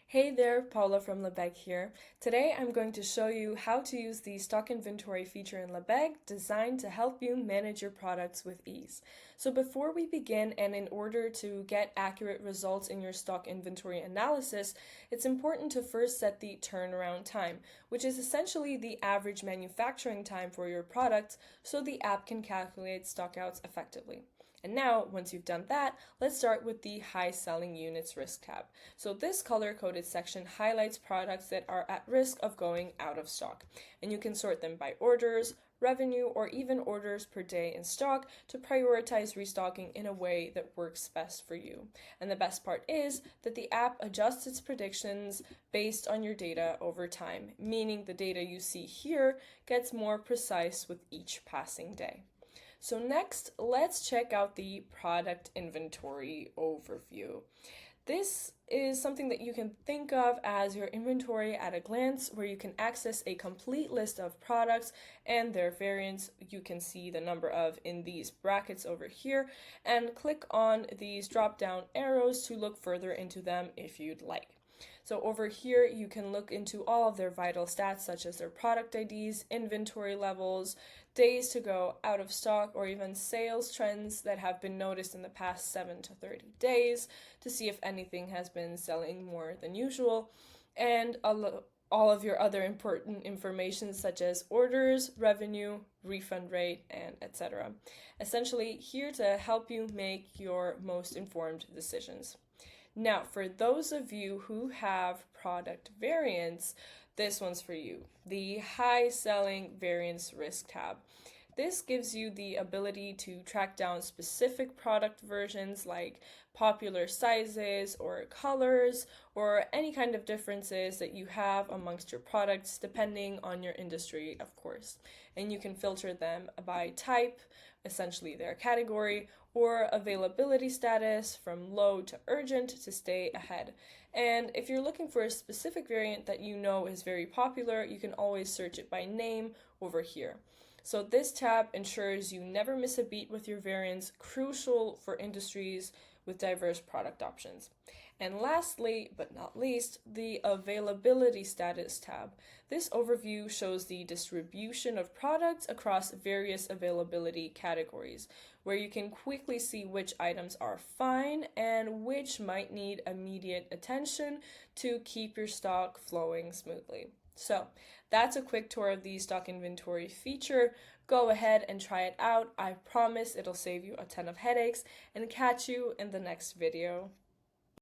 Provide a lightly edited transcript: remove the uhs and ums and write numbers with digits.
Hey there, Paula from Lebesgue here. Today I'm going to show you how to use the stock inventory feature in Lebesgue designed to help you manage your products with ease. So before we begin, and in order to get accurate results in your stock inventory analysis, it's important to first set the turnaround time, which is essentially the average manufacturing time for your products so the app can calculate stockouts effectively. And now, once you've done that, let's start with the high selling units risk tab. So this color-coded section highlights products that are at risk of going out of stock. And you can sort them by orders, revenue, or even orders per day in stock to prioritize restocking in a way that works best for you. And the best part is that the app adjusts its predictions based on your data over time, meaning the data you see here gets more precise with each passing day. So next, let's check out the product inventory overview. This is something that you can think of as your inventory at a glance, where you can access a complete list of products and their variants. You can see the number of in these brackets over here and click on these drop down arrows to look further into them if you'd like. So over here, you can look into all of their vital stats, such as their product IDs, inventory levels, days to go out of stock, or even sales trends that have been noticed in the past 7 to 30 days to see if anything has been selling more than usual, and all of your other important information such as orders, revenue, refund rate, and etc. Essentially here to help you make your most informed decisions. Now, for those of you who have product variants, this one's for you, the high selling variance risk tab. This gives you the ability to track down specific product versions like popular sizes or colors or any kind of differences that you have amongst your products depending on your industry, of course. And you can filter them by type, essentially their category, or availability status from low to urgent to stay ahead. And if you're looking for a specific variant that you know is very popular, you can always search it by name over here. So this tab ensures you never miss a beat with your variants, crucial for industries with diverse product options. And lastly, but not least, the availability status tab. This overview shows the distribution of products across various availability categories, where you can quickly see which items are fine and which might need immediate attention to keep your stock flowing smoothly. So that's a quick tour of the stock inventory feature. Go ahead and try it out. I promise it'll save you a ton of headaches, and catch you in the next video.